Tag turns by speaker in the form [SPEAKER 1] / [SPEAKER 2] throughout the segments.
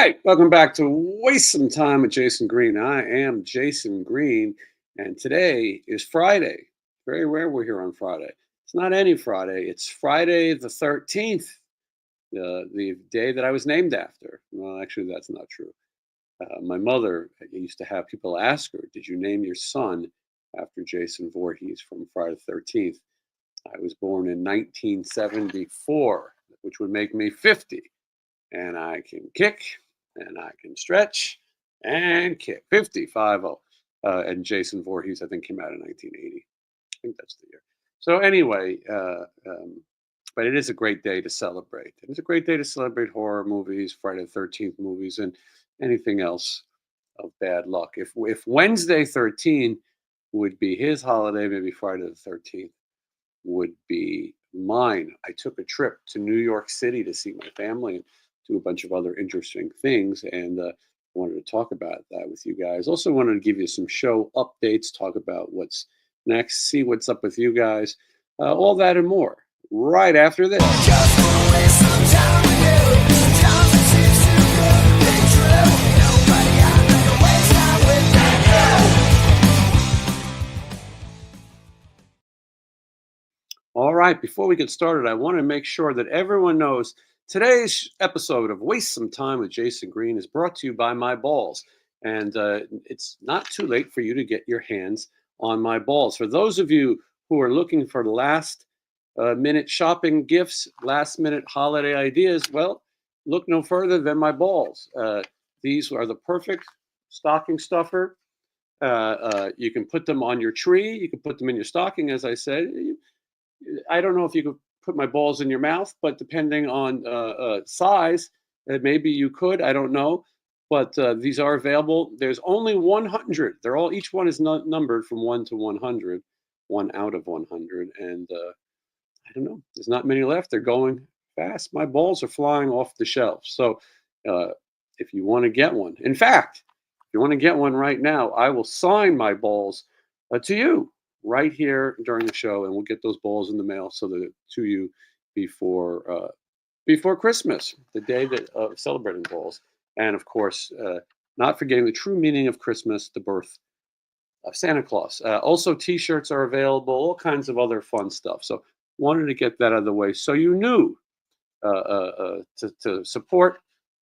[SPEAKER 1] right, welcome back to Waste Some Time with Jason Green. I am Jason Green, and today is Friday. Very rare we're here on Friday. It's not any Friday, it's Friday the 13th, the day that I was named after. Well, actually, that's not true. My mother used to have people ask her, "Did you name your son after Jason Voorhees from Friday the 13th?" I was born in 1974, which would make me 50. And I can kick, and I can stretch, and kick. 50, 50. And Jason Voorhees, I think, came out in 1980. I think that's the year. So anyway, but it is a great day to celebrate. It's a great day to celebrate horror movies, Friday the 13th movies, and anything else of bad luck. If Wednesday 13 would be his holiday, maybe Friday the 13th would be mine. I took a trip to New York City to see my family and do a bunch of other interesting things, and wanted to talk about that with you guys. Also wanted to give you some show updates, talk about what's next, see what's up with you guys, all that and more right after this. Just wanna waste some time with you. Sometimes it seems too good to be true. Nobody out there to waste time with you. All right, before we get started, I want to make sure that everyone knows today's episode of Waste Some Time with Jason Green is brought to you by my balls. And it's not too late for you to get your hands on my balls. For those of you who are looking for last minute shopping gifts, last minute holiday ideas, well, look no further than my balls. These are the perfect stocking stuffer. You can put them on your tree. You can put them in your stocking, as I said. I don't know if you could put my balls in your mouth, but depending on size, maybe you could. I don't know, but these are available. There's only 100. They're all, each one is numbered from 1 to 100, 1 out of 100, and I don't know. There's not many left. They're going fast. My balls are flying off the shelf. So if you want to get one, in fact, if you want to get one right now, I will sign my balls to you right here during the show, and we'll get those balls in the mail to you before Christmas, the day that celebrating balls, and of course, not forgetting the true meaning of Christmas, the birth of Santa Claus. Also, T-shirts are available, all kinds of other fun stuff. So, wanted to get that out of the way so you knew to support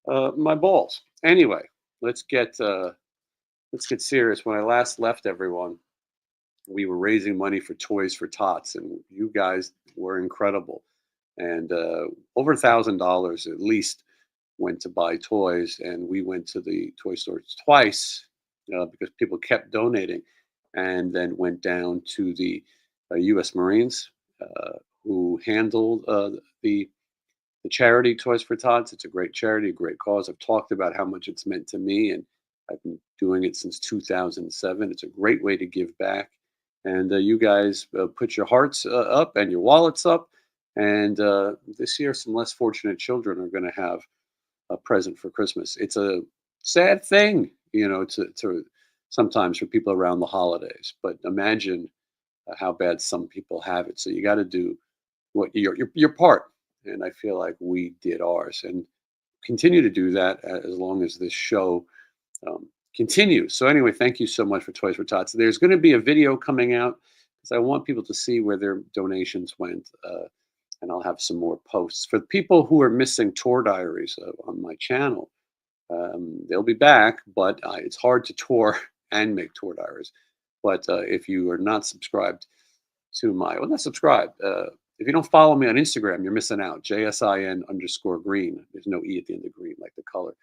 [SPEAKER 1] my balls. Anyway, let's get serious. When I last left everyone, we were raising money for Toys for Tots, and you guys were incredible. And over $1,000 at least went to buy toys, and we went to the toy stores twice because people kept donating, and then went down to the U.S. Marines who handled the charity Toys for Tots. It's a great charity, a great cause. I've talked about how much it's meant to me, and I've been doing it since 2007. It's a great way to give back. And you guys put your hearts up and your wallets up. And this year, some less fortunate children are going to have a present for Christmas. It's a sad thing, to sometimes for people around the holidays. But imagine how bad some people have it. So you got to do what your part. And I feel like we did ours, and continue to do that as long as this show continues. So anyway, thank you so much for Toys for Tots. There's going to be a video coming out because I want people to see where their donations went, and I'll have some more posts. For the people who are missing tour diaries on my channel, they'll be back, but it's hard to tour and make tour diaries. But if you are not subscribed to not subscribed, if you don't follow me on Instagram, you're missing out. JSIN_green. There's no E at the end of green, like the color.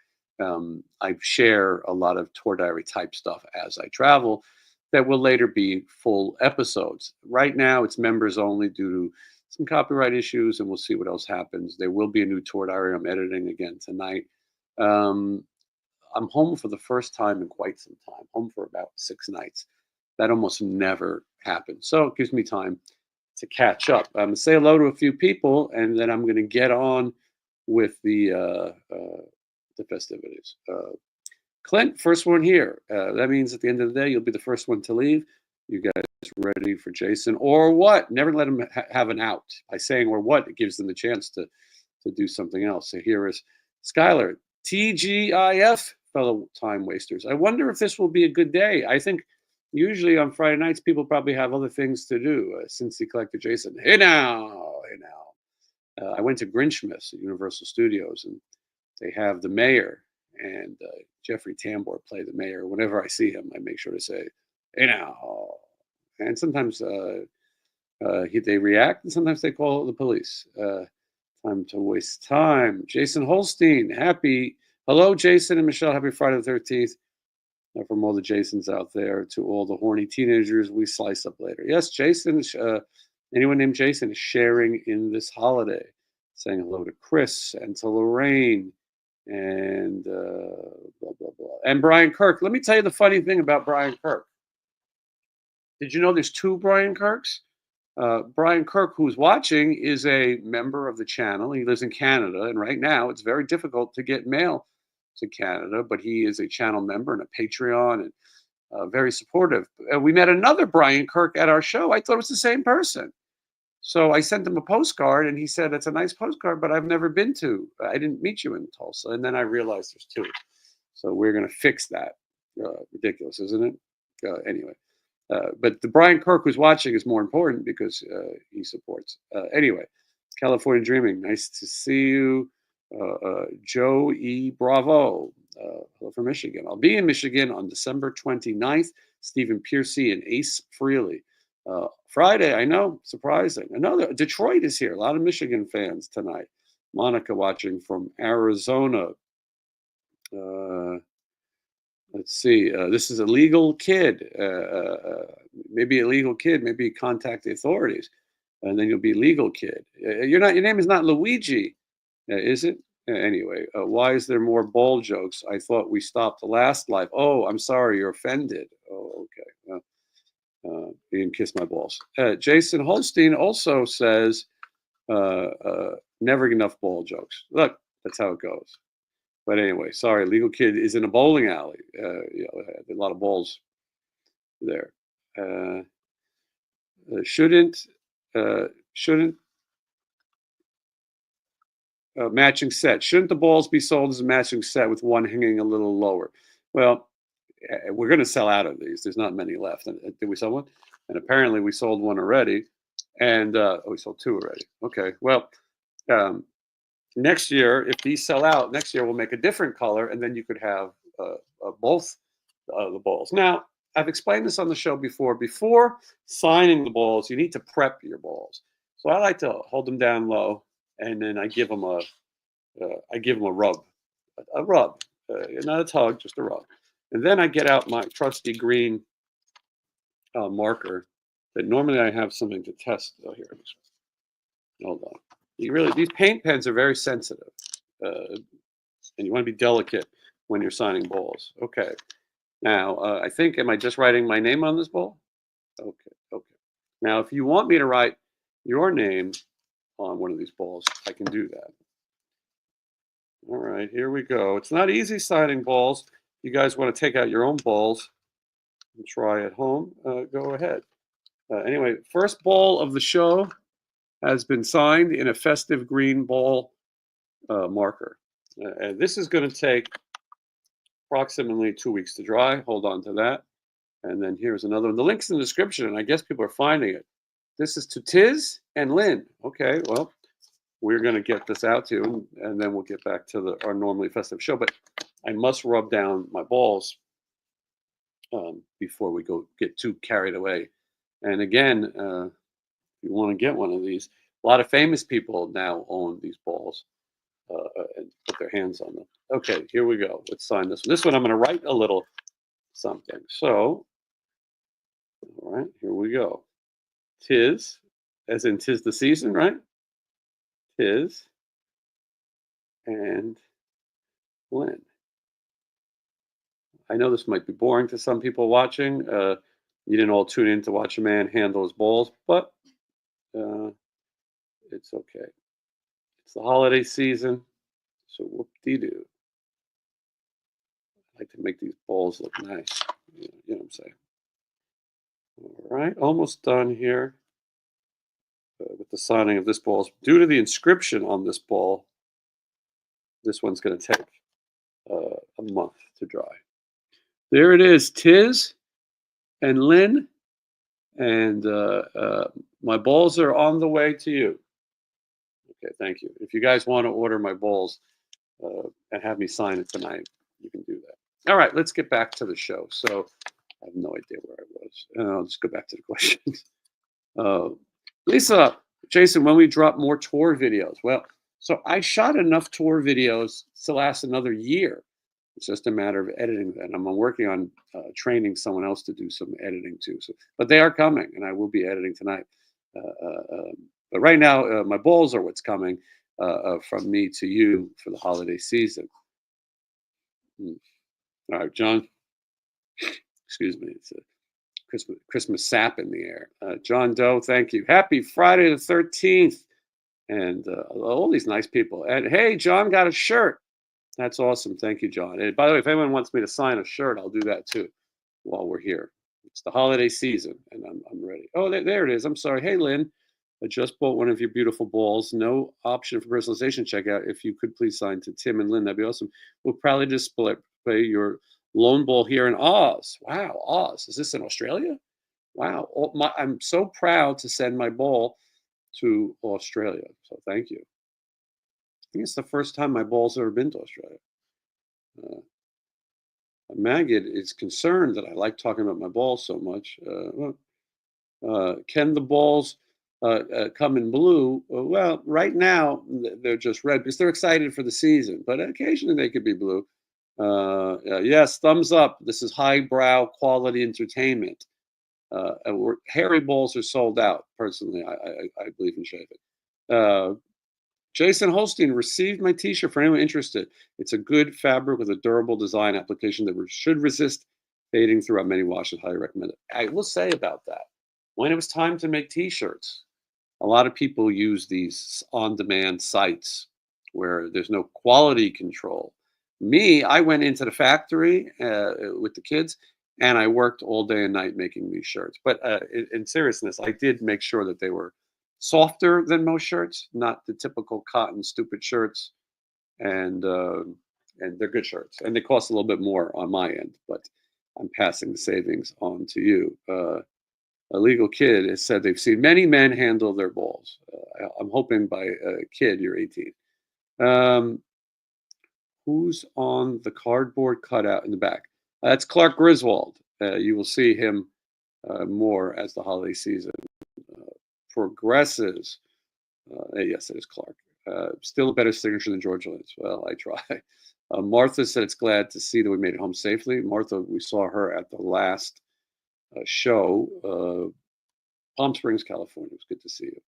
[SPEAKER 1] I share a lot of tour diary type stuff as I travel that will later be full episodes. Right now, it's members only due to some copyright issues, and we'll see what else happens. There will be a new tour diary I'm editing again tonight. I'm home for the first time in quite some time, home for about 6 nights. That almost never happens. So it gives me time to catch up. I'm going to say hello to a few people, and then I'm going to get on with the festivities. Clint, first one here. That means at the end of the day, you'll be the first one to leave. You guys ready for Jason or what? Never let him have an out. By saying or what, it gives them the chance to do something else. So here is Skylar. TGIF, fellow time wasters. I wonder if this will be a good day. I think usually on Friday nights, people probably have other things to do. Since the collector Jason, hey now, hey now. I went to Grinchmas at Universal Studios, and they have the mayor and Jeffrey Tambor play the mayor. Whenever I see him, I make sure to say, hey now. And sometimes they react, and sometimes they call the police. Time to waste time. Jason Holstein, hello, Jason and Michelle. Happy Friday the 13th. From all the Jasons out there to all the horny teenagers we slice up later. Yes, Jason, anyone named Jason is sharing in this holiday. Saying hello to Chris and to Lorraine and blah, blah, blah. And Brian Kirk. Let me tell you the funny thing about Brian Kirk. Did you know there's two Brian Kirks? Brian Kirk, who's watching, is a member of the channel. He lives in Canada, and right now it's very difficult to get mail to Canada, but he is a channel member and a Patreon and very supportive. We met another Brian Kirk at our show. I thought it was the same person. So I sent him a postcard, and he said, "It's a nice postcard, but I've never been to. I didn't meet you in Tulsa." And then I realized there's two. So we're going to fix that. Ridiculous, isn't it? Anyway. But the Brian Kirk who's watching is more important because he supports. Anyway, California Dreaming, nice to see you. Joe E. Bravo, hello from Michigan. I'll be in Michigan on December 29th. Stephen Piercy and Ace Freely. Friday, I know, surprising. Another, Detroit is here. A lot of Michigan fans tonight. Monica watching from Arizona. Let's see. This is a legal kid. Maybe a legal kid. Maybe contact the authorities, and then you'll be legal kid. You're not. Your name is not Luigi, is it? Anyway, why is there more ball jokes? I thought we stopped the last live. Oh, I'm sorry. You're offended. Oh, okay. You didn't kiss my balls. Jason Holstein also says, never enough ball jokes. Look, that's how it goes. But anyway, sorry, legal kid is in a bowling alley. A lot of balls there. Shouldn't matching set? Shouldn't the balls be sold as a matching set with one hanging a little lower? Well, we're going to sell out of these. There's not many left. Did we sell one? And apparently we sold one already, and we sold two already. Okay, well. Next year, if these sell out, next year we'll make a different color, and then you could have both the balls. Now, I've explained this on the show before. Before signing the balls, you need to prep your balls. So I like to hold them down low, and then I give them a rub, not a tug, just a rub. And then I get out my trusty green marker that normally I have something to test. Oh, here. Hold on. These paint pens are very sensitive, and you want to be delicate when you're signing balls. Okay. Now, I think, am I just writing my name on this ball? Okay. Now, if you want me to write your name on one of these balls, I can do that. All right, here we go. It's not easy signing balls. You guys want to take out your own balls and try at home, go ahead. Anyway, first ball of the show has been signed in a festive green ball marker. And this is going to take approximately 2 weeks to dry. Hold on to that. And then here's another one. The link's in the description, and I guess people are finding it. This is to Tiz and Lynn. Okay, well, we're going to get this out to you, and then we'll get back to our normally festive show. But I must rub down my balls before we get too carried away. And again, you want to get one of these. A lot of famous people now own these balls and put their hands on them. Okay, here we go. Let's sign this one. This one I'm going to write a little something. So, all right, here we go. Tis, as in 'tis the season, right? Tis and Lynn. I know this might be boring to some people watching. You didn't all tune in to watch a man handle his balls, but it's okay. It's the holiday season, so whoop-de-doo. I like to make these balls look nice. You know what I'm saying? All right, almost done here with the signing of this ball. Due to the inscription on this ball, this one's going to take a month to dry. There it is, Tiz and Lynn, and my balls are on the way to you. Okay, thank you. If you guys want to order my balls and have me sign it tonight, you can do that. All right, let's get back to the show. So I have no idea where I was. I'll just go back to the questions. Lisa, Jason, when we drop more tour videos? Well, so I shot enough tour videos to last another year. It's just a matter of editing them. I'm working on training someone else to do some editing too. So, but they are coming, and I will be editing tonight. But right now, my balls are what's coming from me to you for the holiday season. All right, John. Excuse me. It's a Christmas sap in the air. John Doe, thank you. Happy Friday the 13th. And all these nice people. And hey, John got a shirt. That's awesome. Thank you, John. And by the way, if anyone wants me to sign a shirt, I'll do that too while we're here. It's the holiday season, and I'm ready. Oh, there it is. I'm sorry. Hey, Lynn, I just bought one of your beautiful balls. No option for personalization checkout. If you could please sign to Tim and Lynn, that'd be awesome. We'll probably display your lone ball here in Oz. Wow, Oz. Is this in Australia? Wow. I'm so proud to send my ball to Australia. So thank you. I think it's the first time my ball's ever been to Australia. Maggot is concerned that I like talking about my balls so much. Can the balls come in blue? Well, right now they're just red because they're excited for the season, but occasionally they could be blue. Yes, thumbs up. This is highbrow quality entertainment. Hairy balls are sold out. Personally, I believe in shaving. Jason Holstein received my t-shirt for anyone interested. It's a good fabric with a durable design application that should resist fading throughout many washes. Highly recommend it. I will say about that, when it was time to make t-shirts, a lot of people use these on-demand sites where there's no quality control. Me, I went into the factory with the kids, and I worked all day and night making these shirts. But in seriousness, I did make sure that they were softer than most shirts, not the typical cotton stupid shirts, and they're good shirts, and they cost a little bit more on my end, but I'm passing the savings on to you. A legal kid has said they've seen many men handle their balls. I'm hoping by kid you're 18. Who's on the cardboard cutout in the back? That's Clark Griswold. You will see him more as the holiday season progresses. Yes, it is Clark. Still a better signature than George Lynch. Well, I try. Martha said it's glad to see that we made it home safely. Martha, we saw her at the last show, Palm Springs, California. It was good to see you.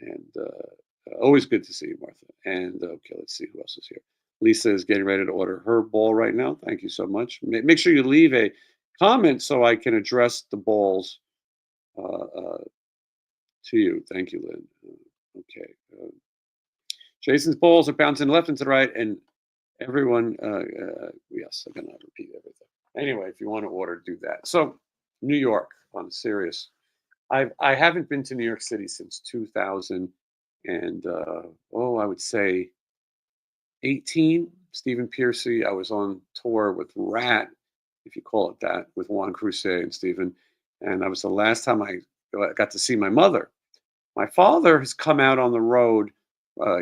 [SPEAKER 1] And always good to see you, Martha. And okay, let's see who else is here. Lisa is getting ready to order her ball right now. Thank you so much. Make sure you leave a comment so I can address the balls to you. Thank you, Lynn. Okay. Jason's balls are bouncing left and to the right, and everyone, yes, I'm going to repeat everything. Anyway, if you want to order, do that. So, New York, on serious. I haven't been to New York City since 2000, and I would say 18. Stephen Piercy. I was on tour with RATT, if you call it that, with Juan Crusade and Stephen, and that was the last time I got to see my mother. My father has come out on the road.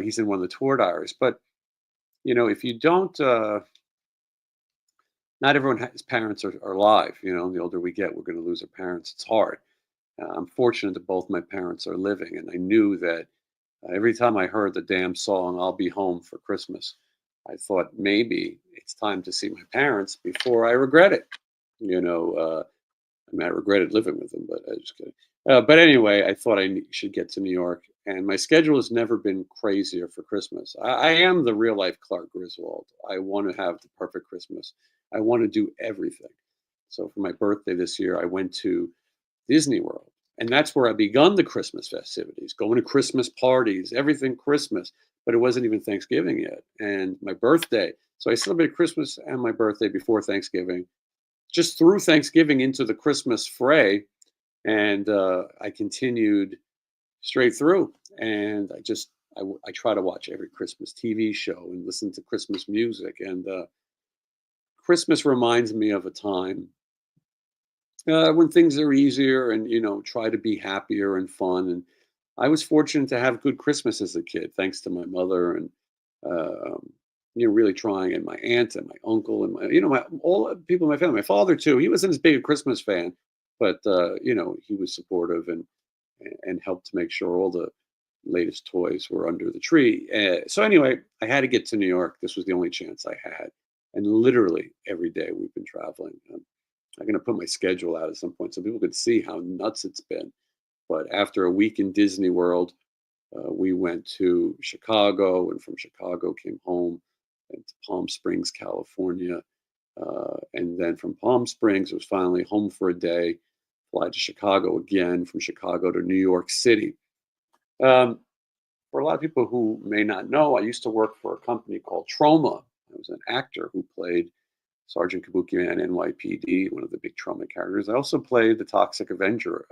[SPEAKER 1] He's in one of the tour diaries, but if you don't, not everyone his parents are alive. The older we get, we're going to lose our parents. It's hard. I'm fortunate that both my parents are living, and I knew that every time I heard the damn song, I'll be home for Christmas, I thought maybe it's time to see my parents before I regret it. I regretted living with them, but I just kidding. But anyway, I thought I should get to New York, and my schedule has never been crazier for Christmas. I am the real life Clark Griswold. I want to have the perfect Christmas. I want to do everything. So for my birthday this year, I went to Disney World, and that's where I begun the Christmas festivities, going to Christmas parties, everything Christmas. But it wasn't even Thanksgiving yet, and my birthday. So I celebrated Christmas and my birthday before Thanksgiving. Just threw Thanksgiving into the Christmas fray, and I continued straight through. And I try to watch every Christmas TV show and listen to Christmas music. And Christmas reminds me of a time when things are easier and try to be happier and fun. And I was fortunate to have good Christmas as a kid, thanks to my mother and um, really trying, and my aunt and my uncle and my all the people in my family. My father too. He wasn't as big a Christmas fan, but he was supportive and helped to make sure all the latest toys were under the tree. So anyway, I had to get to New York. This was the only chance I had, and literally every day we've been traveling. I'm going to put my schedule out at some point so people could see how nuts it's been. But after a week in Disney World, we went to Chicago, and from Chicago came home and to Palm Springs, California. And then from Palm Springs, it was finally home for a day, fly to Chicago again, from Chicago to New York City. Um, for a lot of people who may not know, I used to work for a company called Trauma. I was an actor who played Sergeant Kabuki on NYPD, one of the big trauma characters. I also played the Toxic Avenger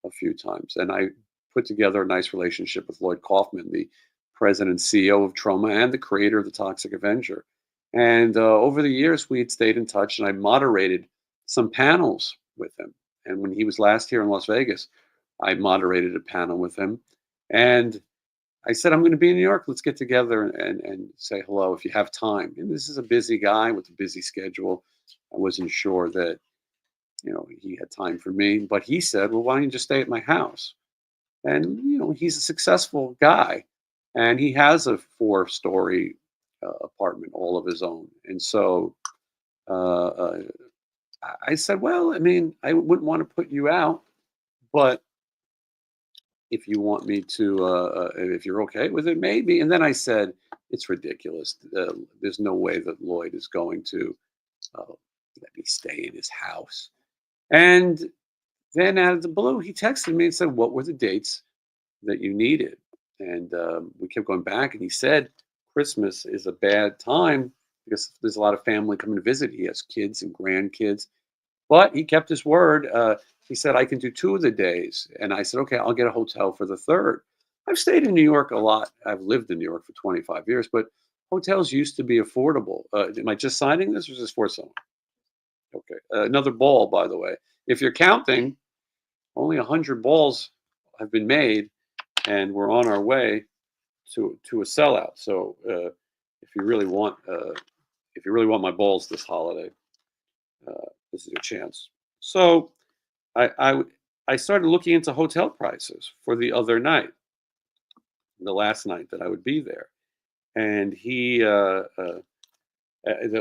[SPEAKER 1] a few times, and I put together a nice relationship with Lloyd Kaufman, the president and CEO of Trauma and the creator of the Toxic Avenger. And over the years, we had stayed in touch, and I moderated some panels with him. And when he was last here in Las Vegas, I moderated a panel with him. And I said, I'm going to be in New York. Let's get together and say hello if you have time. And this is a busy guy with a busy schedule. I wasn't sure that, he had time for me. But he said, well, why don't you just stay at my house? And, he's a successful guy. And he has a 4-story apartment all of his own. And so uh, uh, I said, well, I mean, I wouldn't want to put you out, but if you want me to, if you're okay with it, maybe. And then I said, it's ridiculous. There's no way that Lloyd is going to let me stay in his house. And then out of the blue, he texted me and said, what were the dates that you needed? And we kept going back, and he said, Christmas is a bad time because there's a lot of family coming to visit. He has kids and grandkids, but he kept his word. He said, I can do 2 of the days. And I said, okay, I'll get a hotel for the third. I've stayed in New York a lot. I've lived in New York for 25 years, but hotels used to be affordable. Am I just signing this, or is this for someone? Okay. Another ball, by the way. If you're counting, only 100 balls have been made, and we're on our way to a sellout. So if you really want my balls this holiday, this is your chance. So I started looking into hotel prices for the other night, the last night that I would be there, and the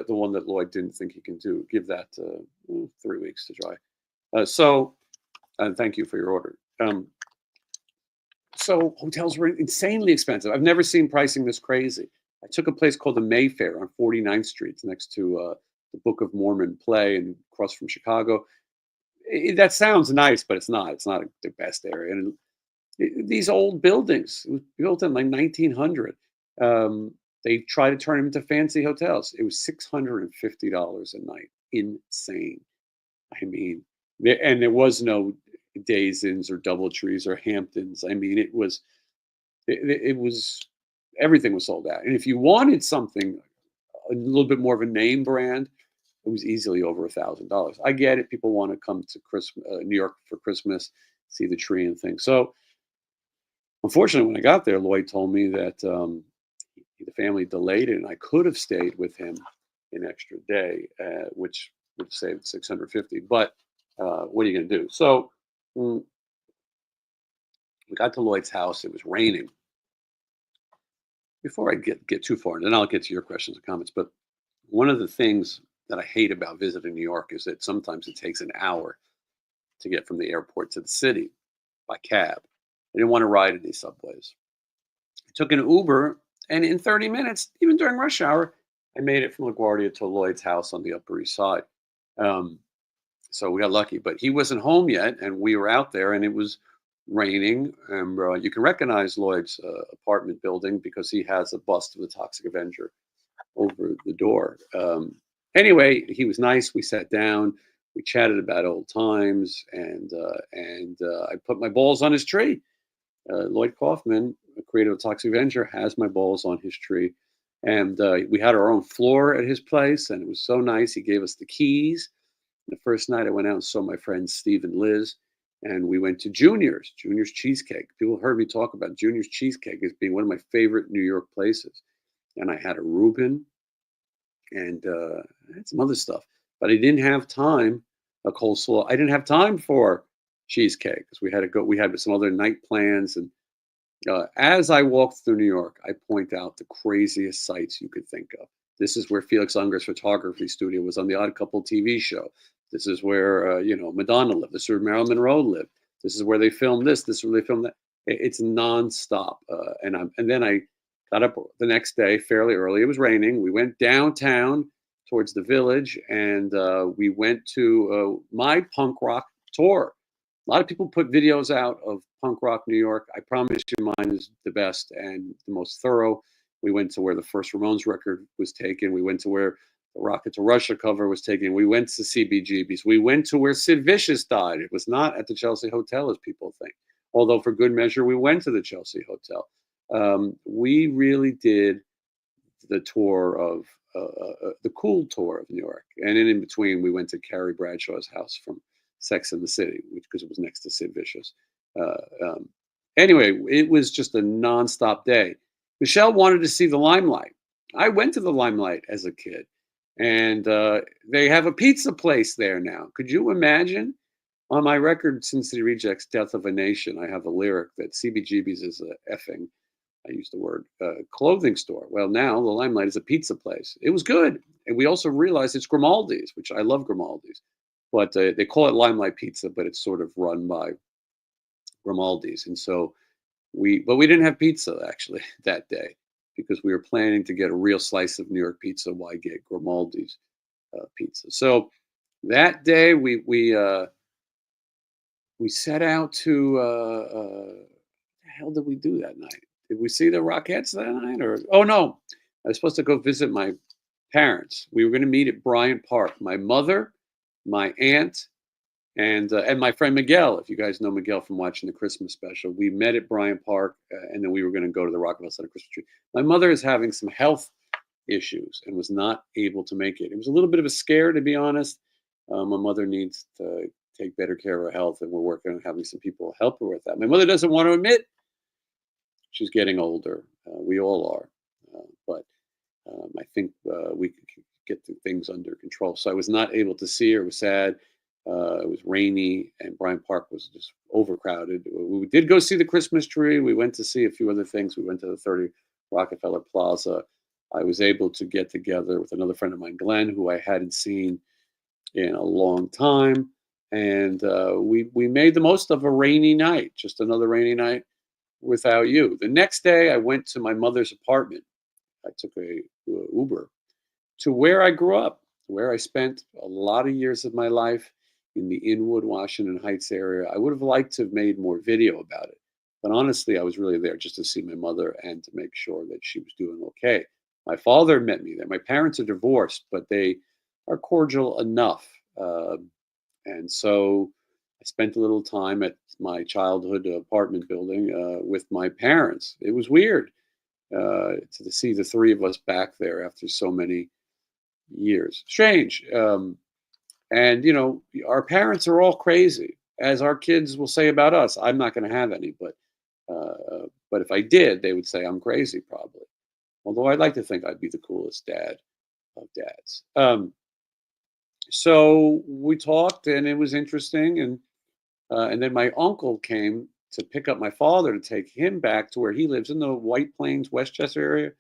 [SPEAKER 1] one that Lloyd didn't think he can do, give that 3 weeks to dry. And thank you for your order. So hotels were insanely expensive. I've never seen pricing this crazy. I took a place called the Mayfair on 49th Street. It's next to the Book of Mormon play and across from Chicago. That sounds nice, but it's not. It's not the best area. And these old buildings, it was built in like 1900. They try to turn them into fancy hotels. It was $650 a night. Insane. I mean, and there was no Days Inns or DoubleTrees or Hamptons. I mean, it was everything was sold out. And if you wanted something a little bit more of a name brand, it was easily over $1,000. I get it. People want to come to New York for Christmas, see the tree and things. So unfortunately, when I got there, Lloyd told me that the family delayed it, and I could have stayed with him an extra day, which would have saved $650. But what are you going to do? So we got to Lloyd's house. It was raining. Before I get too far, and then I'll get to your questions and comments. But one of the things that I hate about visiting New York is that sometimes it takes an hour to get from the airport to the city by cab. I didn't want to ride any subways. I took an Uber, and in 30 minutes, even during rush hour, I made it from LaGuardia to Lloyd's house on the Upper East Side. So we got lucky, but he wasn't home yet, and we were out there, and it was raining. And you can recognize Lloyd's apartment building because he has a bust of the Toxic Avenger over the door. Anyway, he was nice. We sat down, we chatted about old times, and I put my balls on his tree. Lloyd Kaufman, creator of Toxic Avenger, has my balls on his tree, And we had our own floor at his place, and it was so nice. He gave us the keys. The first night I went out and saw my friends Steve and Liz, and we went to Junior's Cheesecake. People heard me talk about Junior's Cheesecake as being one of my favorite New York places. And I had a Reuben, and I had some other stuff, but I didn't have time. A coleslaw. I didn't have time for cheesecake because we had to go. We had some other night plans, and as I walked through New York, I point out the craziest sights you could think of. This is where Felix Unger's photography studio was on the Odd Couple TV show. This is where Madonna lived. This is where Marilyn Monroe lived. This is where they filmed this. This is where they filmed that. It's nonstop. And then I got up the next day fairly early. It was raining. We went downtown towards the Village, and we went to my punk rock tour. A lot of people put videos out of punk rock New York. I promise you mine is the best and the most thorough. We went to where the first Ramones record was taken. We went to where the Rocket to Russia cover was taken. We went to CBGB's. We went to where Sid Vicious died. It was not at the Chelsea Hotel, as people think. Although for good measure, we went to the Chelsea Hotel. We really did the tour of the cool tour of New York. And in between, we went to Carrie Bradshaw's house from Sex and the City, because it was next to Sid Vicious. Anyway, it was just a nonstop day. Michelle wanted to see the Limelight. I went to the Limelight as a kid, and they have a pizza place there now. Could you imagine? On my record, Sin City Rejects, Death of a Nation, I have a lyric that CBGB's is a effing, I use the word, clothing store. Well, now the Limelight is a pizza place. It was good. And we also realized it's Grimaldi's, which I love Grimaldi's. But they call it Limelight Pizza, but it's sort of run by Grimaldi's. And so we didn't have pizza actually that day because we were planning to get a real slice of New York pizza. Why get Grimaldi's pizza? So that day we set out to, the hell did we do that night? Did we see the Rockettes that night? Oh no, I was supposed to go visit my parents. We were going to meet at Bryant Park. My mother, my aunt, and my friend Miguel. If you guys know Miguel from watching the Christmas special, we met at Bryant Park, and then we were going to go to the Rockefeller Center Christmas tree. My mother is having some health issues and was not able to make it. It was a little bit of a scare, to be honest. My mother needs to take better care of her health, and we're working on having some people help her with that. My mother doesn't want to admit she's getting older. We all are, but I think we could get the things under control. So I was not able to see her. It was sad. It was rainy, and Bryant Park was just overcrowded. We did go see the Christmas tree. We went to see a few other things. We went to the 30 Rockefeller Plaza. I was able to get together with another friend of mine, Glenn, who I hadn't seen in a long time. And we made the most of a rainy night, just another rainy night without you. The next day, I went to my mother's apartment. I took a Uber to where I grew up, where I spent a lot of years of my life in the Inwood, Washington Heights area. I would have liked to have made more video about it. But honestly, I was really there just to see my mother and to make sure that she was doing okay. My father met me there. My parents are divorced, but they are cordial enough. And so I spent a little time at my childhood apartment building with my parents. It was weird to see the three of us back there after so many years. Strange. And, you know, our parents are all crazy, as our kids will say about us. I'm not going to have any, but if I did, they would say I'm crazy, probably. Although I'd like to think I'd be the coolest dad of dads. So we talked, and it was interesting. And then my uncle came to pick up my father to take him back to where he lives in the White Plains, Westchester area.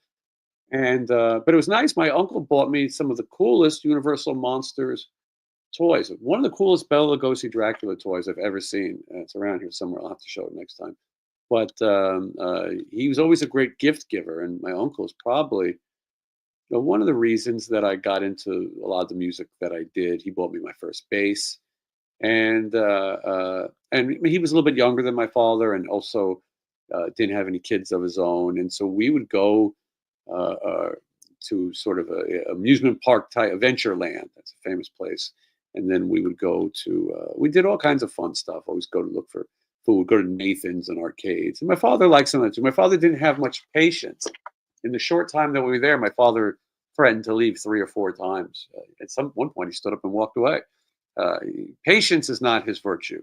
[SPEAKER 1] And but it was nice. My uncle bought me some of the coolest Universal Monsters toys. One of the coolest Bela Lugosi Dracula toys I've ever seen. It's around here somewhere. I'll have to show it next time. But he was always a great gift giver, and my uncle is probably one of the reasons that I got into a lot of the music that I did. He bought me my first bass, and he was a little bit younger than my father, and also didn't have any kids of his own, and so we would go to sort of a amusement park type, Adventureland. That's a famous place. And then we would go to, we did all kinds of fun stuff. Always go to look for food, go to Nathan's and arcades. And my father liked some of that too. My father didn't have much patience. In the short time that we were there, my father threatened to leave 3 or 4 times. At some one point, he stood up and walked away. Patience is not his virtue.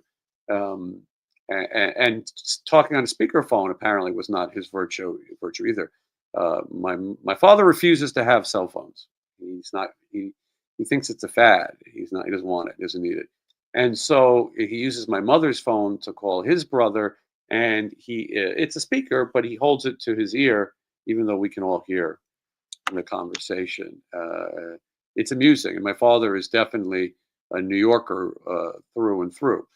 [SPEAKER 1] Um, and talking on a speakerphone apparently was not his virtue either. My father refuses to have cell phones. He's not he thinks it's a fad. He doesn't want it. He doesn't need it. And so he uses my mother's phone to call his brother, and it's a speaker, but he holds it to his ear, even though we can all hear the conversation. It's amusing, and my father is definitely a New Yorker through and through.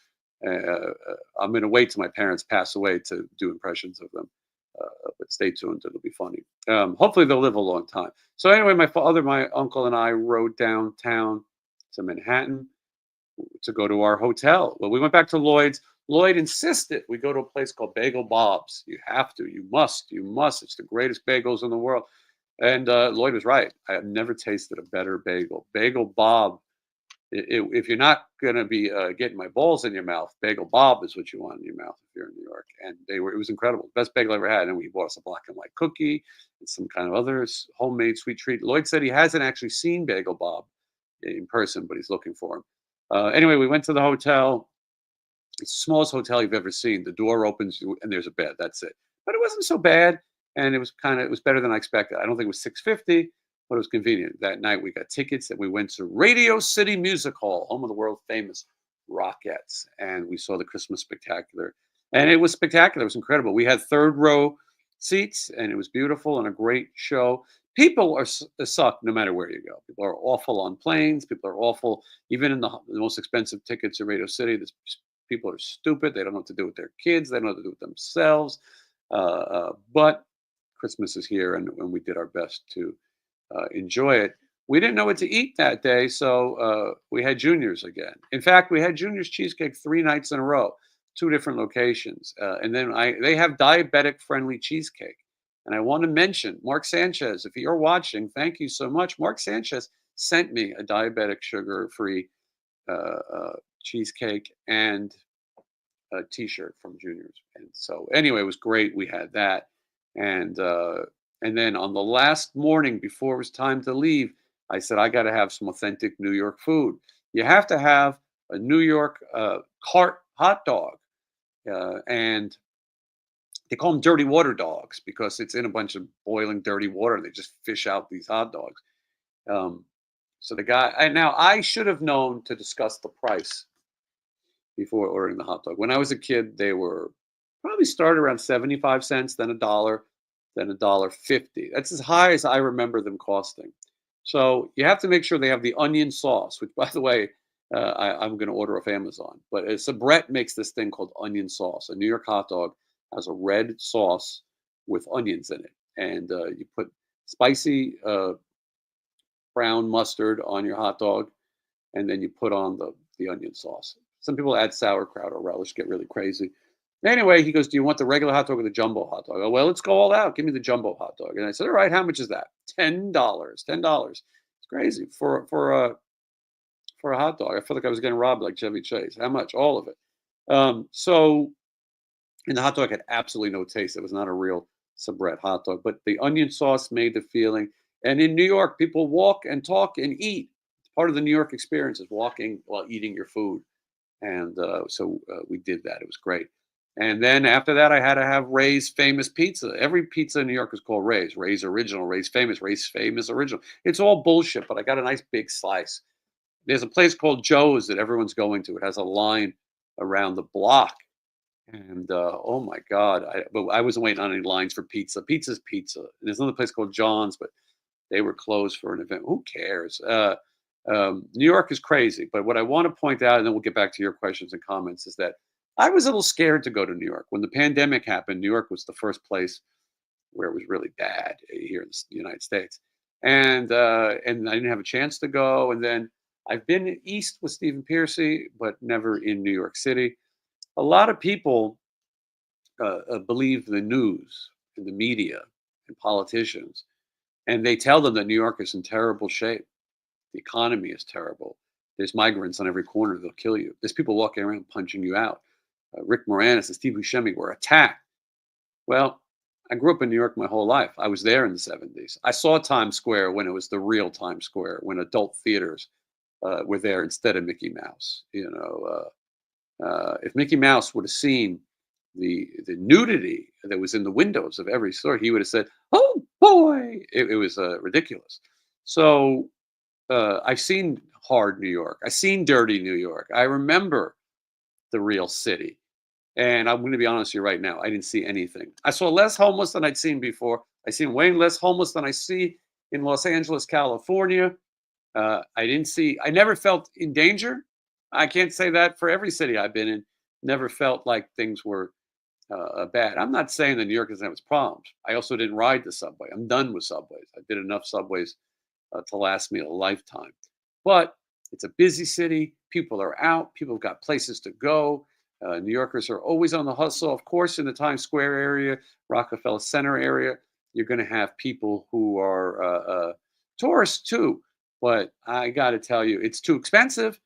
[SPEAKER 1] I'm going to wait till my parents pass away to do impressions of them, but stay tuned; it'll be funny. Hopefully, they'll live a long time. So anyway, my father, my uncle, and I rode downtown to Manhattan to go to our hotel. Well, we went back to Lloyd's. Lloyd insisted we go to a place called Bagel Bob's. You have to, you must. It's the greatest bagels in the world. And Lloyd was right. I have never tasted a better bagel. Bagel Bob. If you're not going to be getting my balls in your mouth, Bagel Bob is what you want in your mouth if you're in New York. And it was incredible. Best bagel I ever had. And we bought us a black and white cookie and some kind of other homemade sweet treat. Lloyd said he hasn't actually seen Bagel Bob in person, but he's looking for him. Anyway, we went to the hotel. It's the smallest hotel you've ever seen. The door opens and there's a bed. That's it. But it wasn't so bad, and it was better than I expected. I don't think it was 650, but it was convenient. That night we got tickets and we went to Radio City Music Hall, home of the world famous Rockettes, and we saw the Christmas Spectacular. And it was spectacular. It was incredible. We had third row seats, and it was beautiful and a great show. People suck no matter where you go. People are awful on planes. People are awful even in the most expensive tickets at Radio City. People are stupid. They don't know what to do with their kids. They don't know what to do with themselves. But Christmas is here, and we did our best to enjoy it. We didn't know what to eat that day, so we had Junior's again. In fact, we had Junior's cheesecake 3 nights in a row, 2 different locations. And then they have diabetic-friendly cheesecake. And I want to mention Mark Sanchez. If you're watching, thank you so much. Mark Sanchez sent me a diabetic sugar-free cheesecake and a T-shirt from Junior's. And so anyway, it was great. We had that, and then on the last morning before it was time to leave, I said I got to have some authentic New York food. You have to have a New York cart hot dog, and they call them dirty water dogs because it's in a bunch of boiling dirty water. They just fish out these hot dogs. So the guy, and now I should have known to discuss the price before ordering the hot dog. When I was a kid, they were probably started around 75 cents, then $1, then $1.50. That's as high as I remember them costing. So you have to make sure they have the onion sauce, which, by the way, I'm going to order off Amazon. But Sabrett makes this thing called onion sauce. A New York hot dog has a red sauce with onions in it, and you put spicy brown mustard on your hot dog, and then you put on the onion sauce. Some people add sauerkraut or relish, get really crazy. Anyway, he goes, "Do you want the regular hot dog or the jumbo hot dog?" Oh, well, let's go all out. Give me the jumbo hot dog. And I said, "All right, how much is that?" $10. $10. It's crazy for a hot dog. I felt like I was getting robbed like Chevy Chase. How much? All of it. And the hot dog had absolutely no taste. It was not a real Sabrett hot dog, but the onion sauce made the feeling. And in New York, people walk and talk and eat. Part of the New York experience is walking while eating your food. And so we did that. It was great. And then after that, I had to have Ray's famous pizza. Every pizza in New York is called Ray's. Ray's Original, Ray's Famous Original. It's all bullshit, but I got a nice big slice. There's a place called Joe's that everyone's going to. It has a line around the block. And oh my God, but I wasn't waiting on any lines for pizza. Pizza's pizza. And there's another place called John's, but they were closed for an event. Who cares? New York is crazy. But what I want to point out, and then we'll get back to your questions and comments, is that I was a little scared to go to New York. When the pandemic happened, New York was the first place where it was really bad here in the United States. And I didn't have a chance to go. And then I've been east with Stephen Piercy, but never in New York City. A lot of people believe the news and the media and politicians, and they tell them that New York is in terrible shape. The economy is terrible. There's migrants on every corner. They'll kill you. There's people walking around punching you out. Rick Moranis and Steve Buscemi were attacked. Well, I grew up in New York my whole life. I was there in the 70s. I saw Times Square when it was the real Times Square, when adult theaters were there instead of Mickey Mouse. If Mickey Mouse would have seen the nudity that was in the windows of every store, he would have said, "Oh boy!" It was ridiculous. So I've seen hard New York. I've seen dirty New York. I remember the real city. And I'm going to be honest with you right now. I didn't see anything. I saw less homeless than I'd seen before. I seen way less homeless than I see in Los Angeles, California. I never felt in danger. I can't say that for every city I've been in. Never felt like things were bad. I'm not saying that New York doesn't have its problems. I also didn't ride the subway. I'm done with subways. I did enough subways to last me a lifetime. But it's a busy city. People are out. People have got places to go. New Yorkers are always on the hustle. Of course, in the Times Square area, Rockefeller Center area, you're going to have people who are tourists too. But I got to tell you, it's too expensive.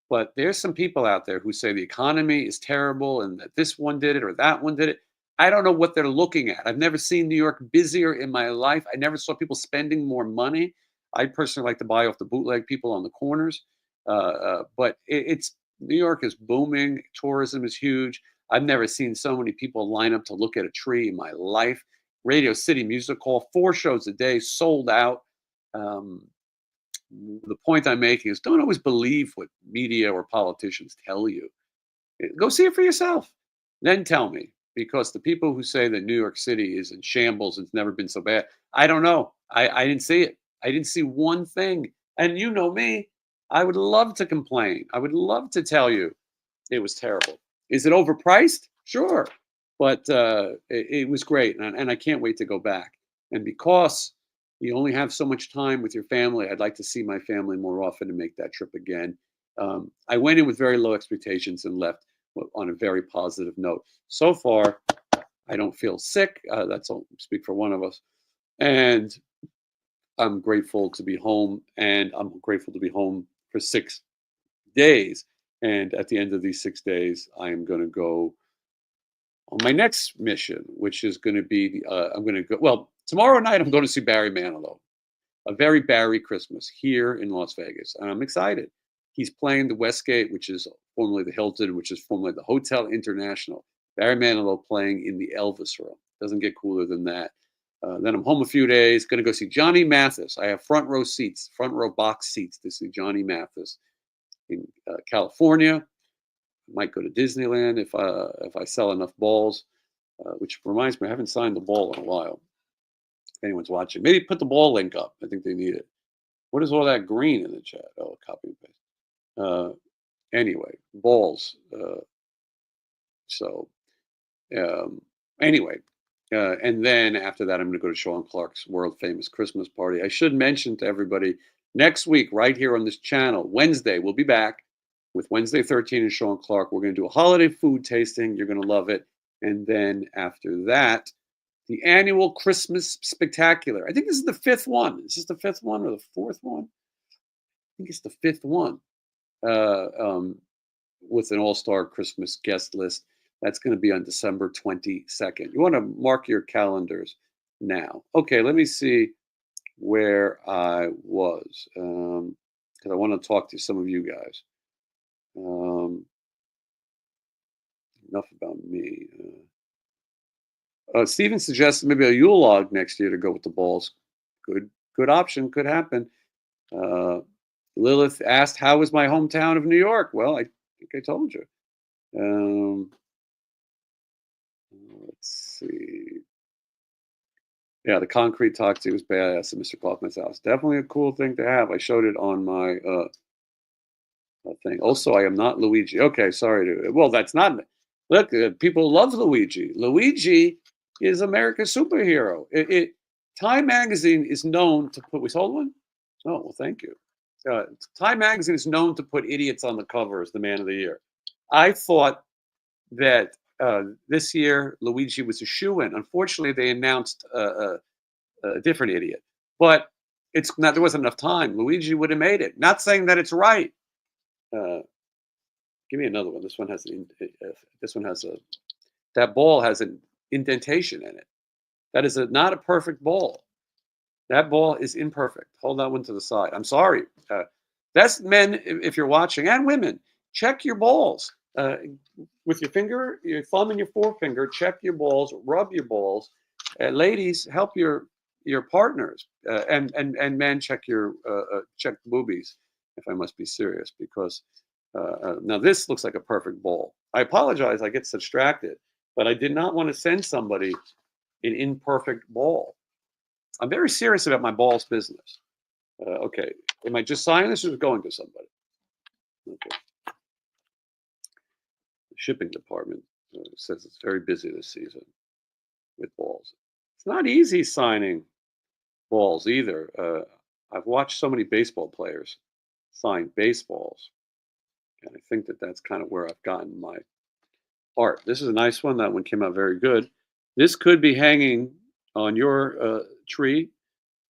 [SPEAKER 1] But there's some people out there who say the economy is terrible and that this one did it or that one did it. I don't know what they're looking at. I've never seen New York busier in my life. I never saw people spending more money. I personally like to buy off the bootleg people on the corners. But it's New York is booming. Tourism is huge. I've never seen so many people line up to look at a tree in my life. Radio City Music Hall, 4 shows a day, sold out. Um, the point I'm making is don't always believe what media or politicians tell you. Go see it for yourself. Then tell me, because the people who say that New York City is in shambles, it's never been so bad. I don't know. I didn't see it. I didn't see one thing. And you know me, I would love to complain. I would love to tell you it was terrible. Is it overpriced? Sure. But it was great. And I can't wait to go back. And because you only have so much time with your family, I'd like to see my family more often and make that trip again. I went in with very low expectations and left on a very positive note. So far, I don't feel sick. That's all speak for one of us. And I'm grateful to be home. And I'm grateful to be home for 6 days. And at the end of these 6 days, I am going to go on my next mission, which is going to be I'm going to go. Well, tomorrow night, I'm going to see Barry Manilow, a very Barry Christmas here in Las Vegas. And I'm excited. He's playing the Westgate, which is formerly the Hilton, which is formerly the Hotel International. Barry Manilow playing in the Elvis Room. Doesn't get cooler than that. Then I'm home a few days. Going to go see Johnny Mathis. I have front row seats, front row box seats to see Johnny Mathis in California. Might go to Disneyland if I sell enough balls. Which reminds me, I haven't signed the ball in a while. If anyone's watching, maybe put the ball link up. I think they need it. What is all that green in the chat? Oh, copy and paste. Anyway, balls. So anyway, and then after that, I'm going to go to Sean Clark's world famous Christmas party. I should mention to everybody next week, right here on this channel, Wednesday, we'll be back with Wednesday 13 and Sean Clark. We're going to do a holiday food tasting. You're going to love it. And then after that, the annual Christmas Spectacular. I think this is the 5th one. Is this the 5th one or the 4th one? I think it's the 5th one. With an all-star Christmas guest list. That's going to be on December 22nd. You want to mark your calendars now. Okay, let me see where I was, because I want to talk to some of you guys. Enough about me. Steven suggested maybe a Yule log next year to go with the balls. Good option. Could happen. Lilith asked, "How was my hometown of New York?" Well, I think I told you. Let's see. Yeah, the concrete taxi was badass at Mr. Kaufman's house. Definitely a cool thing to have. I showed it on my thing. Also, I am not Luigi. Okay, sorry. Well, that's not. Look, people love Luigi. Luigi is America's superhero. Time Magazine is known to put. We sold one? Oh, well, thank you. Time Magazine is known to put idiots on the cover as the man of the year. I thought that this year Luigi was a shoo-in. Unfortunately, they announced a different idiot. But it's not. There wasn't enough time. Luigi would have made it. Not saying that it's right. Give me another one. This one has that ball has an indentation in it. That is not a perfect ball. That ball is imperfect. Hold that one to the side. I'm sorry. That's men, if you're watching, and women. Check your balls with your finger, your thumb, and your forefinger. Check your balls. Rub your balls. Ladies, help your partners, and men, check the boobies. If I must be serious, because now this looks like a perfect ball. I apologize. I get distracted, but I did not want to send somebody an imperfect ball. I'm very serious about my balls business. Okay. Am I just signing this or is it going to somebody? Okay. The shipping department says it's very busy this season with balls. It's not easy signing balls either. I've watched so many baseball players sign baseballs, and I think that that's kind of where I've gotten my art. This is a nice one. That one came out very good. This could be hanging on your tree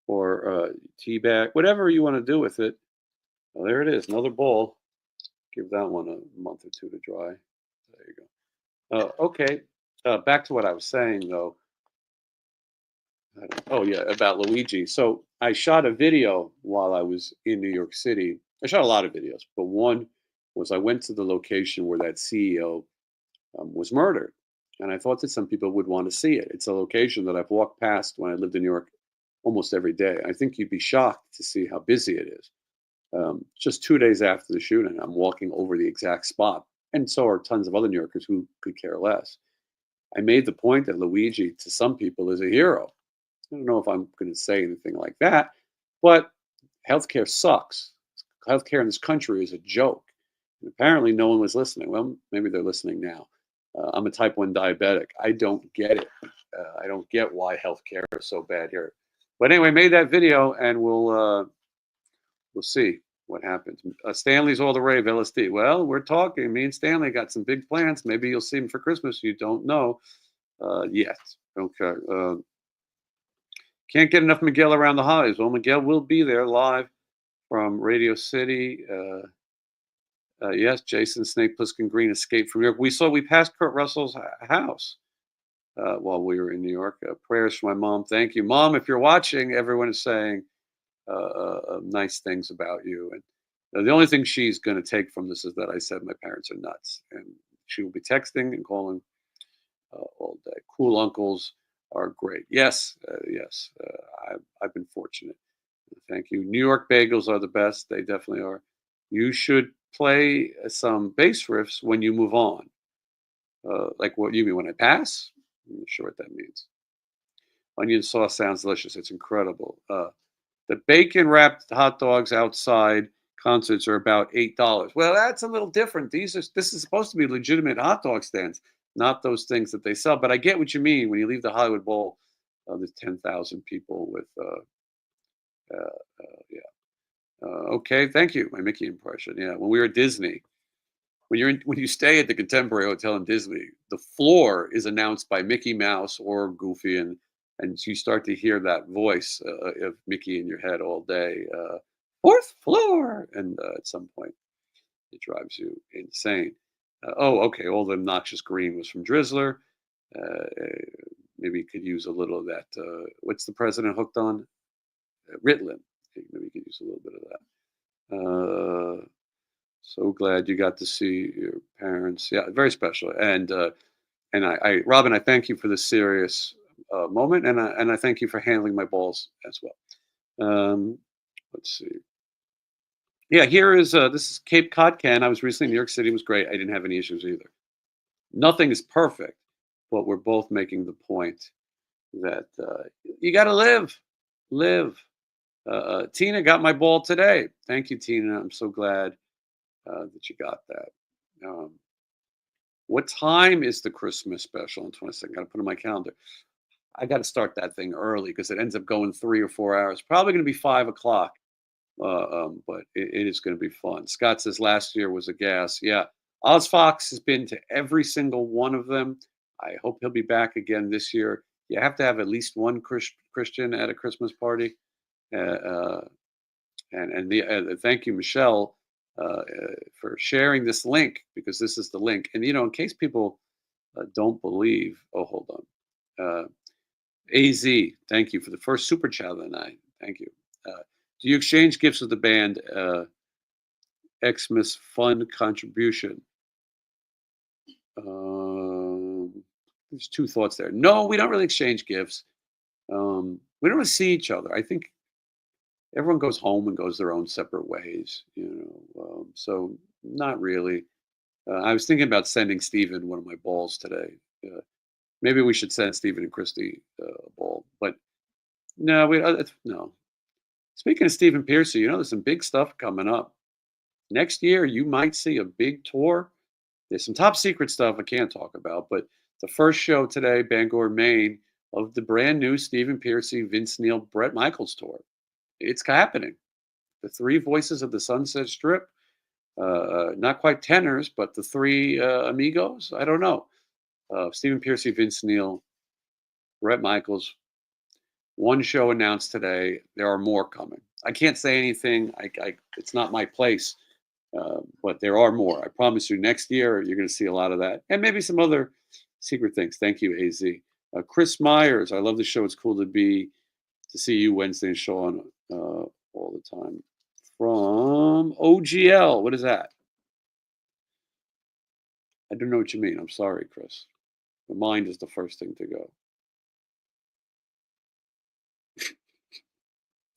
[SPEAKER 1] or tea bag, whatever you want to do with it. Well, there it is, another ball. Give that one a month or two to dry. There you go. Okay, back to what I was saying though. Oh yeah, about Luigi. So I shot a video while I was in New York City. I shot a lot of videos, but one was I went to the location where that CEO was murdered, and I thought that some people would want to see it. It's a location that I've walked past when I lived in New York almost every day. I think you'd be shocked to see how busy it is. Just 2 days after the shooting, I'm walking over the exact spot, and so are tons of other New Yorkers who could care less. I made the point that Luigi, to some people, is a hero. I don't know if I'm going to say anything like that, but healthcare sucks. Healthcare in this country is a joke. And apparently, no one was listening. Well, maybe they're listening now. I'm a type 1 diabetic. I don't get it. I don't get why healthcare is so bad here. But anyway, made that video, and we'll see what happens. Stanley's all the rave, LSD. Well, we're talking. Me and Stanley got some big plans. Maybe you'll see him for Christmas. You don't know yet. Okay. Can't get enough Miguel around the holidays. Well, Miguel will be there live from Radio City. Yes, Jason Snake Plissken Green escaped from New York. We passed Kurt Russell's house while we were in New York. Prayers for my mom. Thank you, Mom. If you're watching, everyone is saying nice things about you. And the only thing she's going to take from this is that I said my parents are nuts, and she will be texting and calling all day. Cool uncles are great. Yes, yes. I've been fortunate. Thank you. New York bagels are the best. They definitely are. You should play some bass riffs when you move on. Like what you mean when I pass? I'm not sure what that means. Onion sauce sounds delicious. It's incredible. The bacon wrapped hot dogs outside concerts are about $8. Well, that's a little different. This is supposed to be legitimate hot dog stands, not those things that they sell. But I get what you mean when you leave the Hollywood Bowl. There's 10,000 people with yeah. Okay, thank you. My Mickey impression. Yeah, when we were at Disney, when you stay at the Contemporary Hotel in Disney, the floor is announced by Mickey Mouse or Goofy, and you start to hear that voice of Mickey in your head all day. Fourth floor, and at some point, it drives you insane. Oh, okay. All the obnoxious green was from Drizzler. Maybe you could use a little of that. What's the president hooked on? Ritalin. Maybe you could use a little bit of that. So glad you got to see your parents. Yeah, very special. And I, Robin, I thank you for this serious moment, and I thank you for handling my balls as well. Let's see. Yeah, here is this is Cape Cod Ken. I was recently in New York City. It was great. I didn't have any issues either. Nothing is perfect, but we're both making the point that you got to live. Tina got my ball today. Thank you, Tina. I'm so glad that you got that. What time is the Christmas special on 22nd? Got to put it on my calendar. I got to start that thing early because it ends up going 3 or 4 hours. Probably going to be 5 o'clock, but it is going to be fun. Scott says last year was a gas. Yeah, Oz Fox has been to every single one of them. I hope he'll be back again this year. You have to have at least one Christian at a Christmas party. And thank you, Michelle, for sharing this link, because this is the link. And in case people don't believe, hold on. AZ, thank you for the first super chat of the night. Thank you. Do you exchange gifts with the band? Xmas fund contribution. There's two thoughts there. No, we don't really exchange gifts. We don't really see each other. I think everyone goes home and goes their own separate ways. So not really. I was thinking about sending Steven one of my balls today. Maybe we should send Stephen and Christy a ball, but no, no. Speaking of Stephen Piercy, there's some big stuff coming up. Next year, you might see a big tour. There's some top secret stuff I can't talk about, but the first show today, Bangor, Maine, of the brand new Stephen Piercy, Vince Neil, Bret Michaels tour. It's happening. The three voices of the Sunset Strip, not quite tenors, but the three amigos. I don't know. Stephen Piercy, Vince Neil, Bret Michaels. One show announced today. There are more coming. I can't say anything. It's not my place, but there are more. I promise you. Next year, you're going to see a lot of that, and maybe some other secret things. Thank you, Az. Chris Myers. I love the show. It's cool to see you Wednesday and Sean all the time. From OGL. What is that? I don't know what you mean. I'm sorry, Chris. The mind is the first thing to go.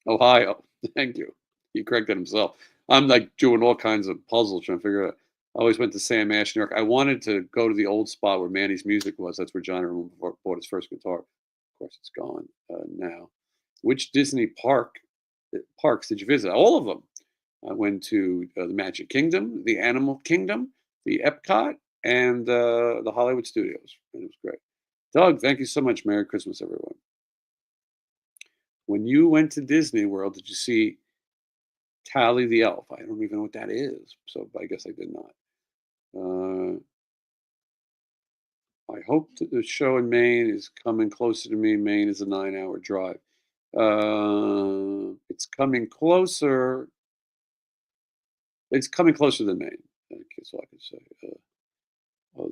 [SPEAKER 1] Ohio. Thank you. He corrected himself. I'm like doing all kinds of puzzles trying to figure out. I always went to Sam Ash, New York. I wanted to go to the old spot where Manny's Music was. That's where John Ramone bought his first guitar. Of course, it's gone now. Which Disney parks did you visit? All of them. I went to the Magic Kingdom, the Animal Kingdom, the Epcot, and the Hollywood Studios. And it was great. Doug, thank you so much. Merry Christmas, everyone. When you went to Disney World, did you see Tally the Elf? I don't even know what that is, so I guess I did not. I hope that the show in Maine is coming closer to me. Maine is a 9-hour drive. It's coming closer. It's coming closer than Maine. That's all I can say.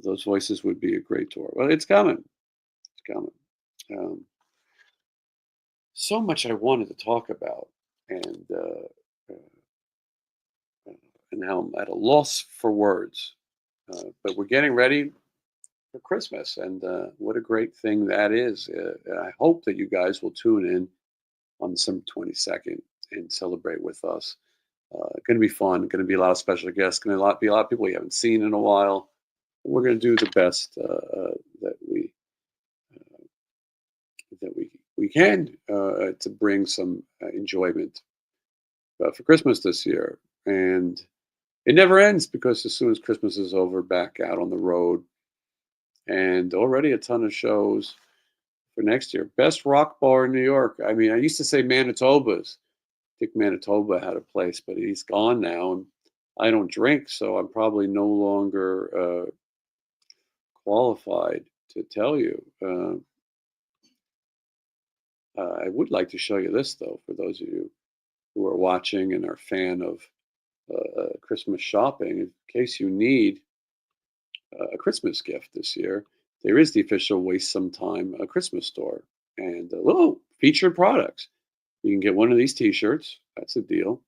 [SPEAKER 1] Those voices would be a great tour. Well, it's coming. It's coming. So much I wanted to talk about, and now I'm at a loss for words. But we're getting ready for Christmas, and what a great thing that is. And I hope that you guys will tune in on December 22nd and celebrate with us. Going to be fun. Going to be a lot of special guests. Going to be a lot of people we haven't seen in a while. We're going to do the best that we can to bring some enjoyment for Christmas this year. And it never ends, because as soon as Christmas is over, back out on the road, and already a ton of shows for next year. Best rock bar in New York. I mean, I used to say Manitoba's. I think Manitoba had a place, but he's gone now, and I don't drink, so I'm probably no longer qualified to tell you. I would like to show you this, though, for those of you who are watching and are a fan of Christmas shopping. In case you need a Christmas gift this year, there is the official Waste Some Time Christmas store, and little featured products. You can get one of these T-shirts. That's a deal.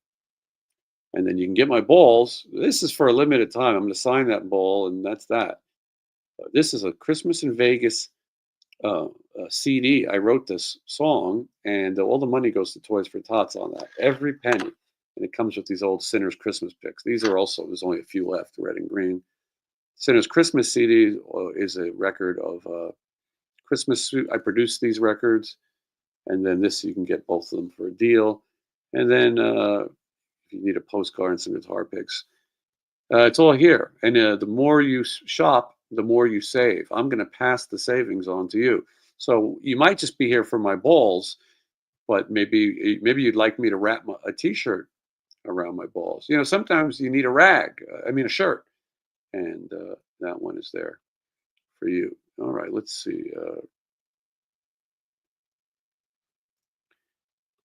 [SPEAKER 1] And then you can get my balls. This is for a limited time. I'm going to sign that ball, and that's that. This is a Christmas in Vegas CD. I wrote this song, and all the money goes to Toys for Tots on that. Every penny. And it comes with these old Sinners Christmas picks. These are also, there's only a few left, red and green. Sinners Christmas CD is a record of Christmas. I produced these records, and then this, you can get both of them for a deal. And then if you need a postcard and some guitar picks, it's all here. And the more you shop, the more you save. I'm going to pass the savings on to you. So you might just be here for my balls, but maybe you'd like me to wrap a T-shirt around my balls. Sometimes you need a shirt, and that one is there for you. All right, let's see.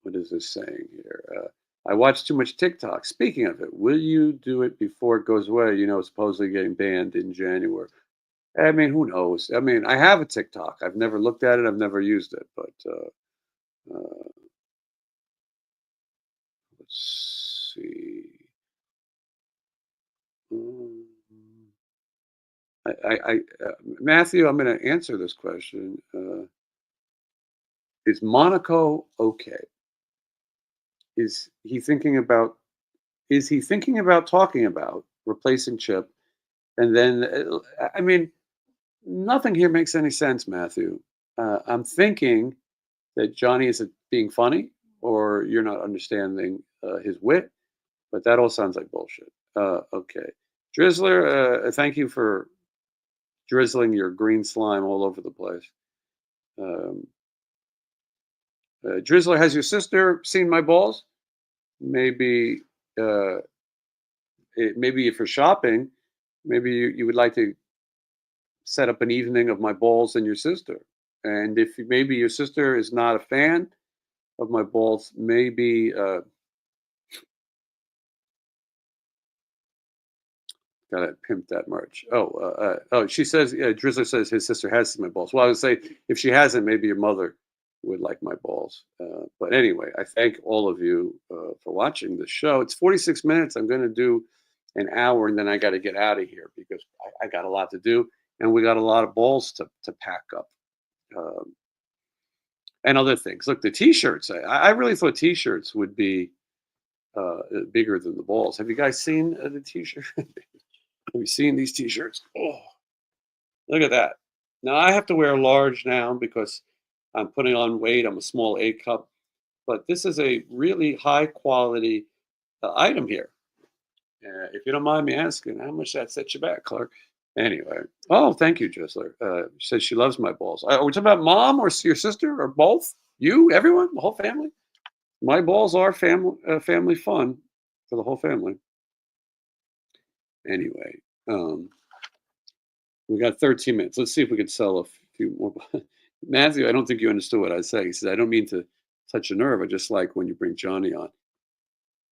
[SPEAKER 1] What is this saying here? I watch too much TikTok. Speaking of it, will you do it before it goes away? Supposedly getting banned in January. I mean, who knows? I mean, I have a TikTok. I've never looked at it. I've never used it, but let's see. Mm, Matthew, I'm going to answer this question. Is Monaco okay? Is he thinking about? Is he thinking about talking about replacing Chip? And then, I mean, nothing here makes any sense, Matthew. I'm thinking that Johnny isn't being funny, or you're not understanding his wit. But that all sounds like bullshit. Okay, Drizzler, thank you for drizzling your green slime all over the place. Um, Drizzler, has your sister seen my balls? Maybe, uh, maybe if you're shopping, maybe you would like to set up an evening of my balls and your sister. And if maybe your sister is not a fan of my balls, maybe gotta pimp that merch. Oh, she says, Drizzler says his sister has seen my balls. Well, I would say if she hasn't, maybe your mother would like my balls. But anyway, I thank all of you for watching the show. It's 46 minutes. I'm going to do an hour and then I got to get out of here because I got a lot to do and we got a lot of balls to pack up. Um, and other things. Look, the T-shirts. I really thought T-shirts would be bigger than the balls. Have you guys seen the T-shirt? Have you seen these T-shirts? Oh, look at that. Now I have to wear a large now because I'm putting on weight. I'm a small A cup, but this is a really high quality item here. If you don't mind me asking, how much that set you back, Clark? Anyway, oh, thank you, Drizzler. She says she loves my balls. Are we talking about mom or your sister or both? You, everyone, the whole family? My balls are family fun for the whole family. Anyway, um, we got 13 minutes. Let's see if we can sell a few more. Matthew, I don't think you understood what I said. He said, I don't mean to touch a nerve. I just like when you bring Johnny on.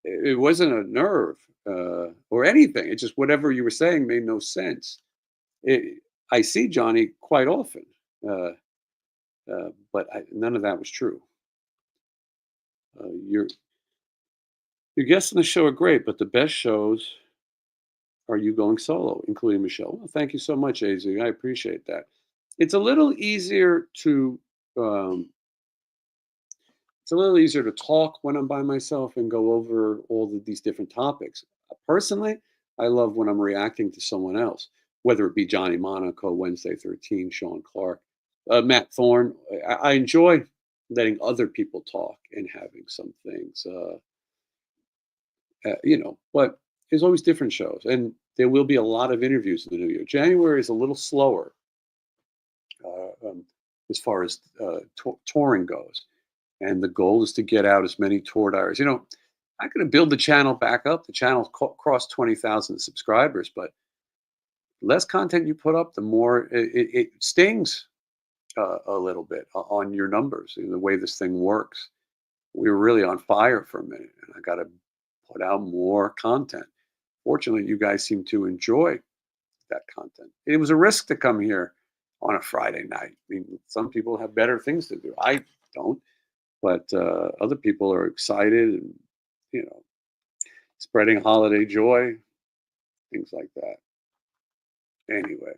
[SPEAKER 1] It wasn't a nerve or anything. It just whatever you were saying made no sense. I see Johnny quite often, uh, but none of that was true. Your guests on the show are great, but the best shows are you going solo, including Michelle. Well, thank you so much, Az. I appreciate that. It's a little easier to um, it's a little easier to talk when I'm by myself and go over all of these different topics. Personally, I love when I'm reacting to someone else, whether it be Johnny Monaco, Wednesday 13, Sean Clark, Matt Thorne. I enjoy letting other people talk and having some things, but there's always different shows. And there will be a lot of interviews in the new year. January is a little slower as far as touring goes. And the goal is to get out as many tour diaries. I'm going to build the channel back up. The channel crossed 20,000 subscribers, but less content you put up, the more it stings a little bit on your numbers and the way this thing works. We were really on fire for a minute, and I got to put out more content. Fortunately, you guys seem to enjoy that content. It was a risk to come here on a Friday night. I mean, some people have better things to do. I don't, but other people are excited and you know spreading holiday joy, things like that. Anyway,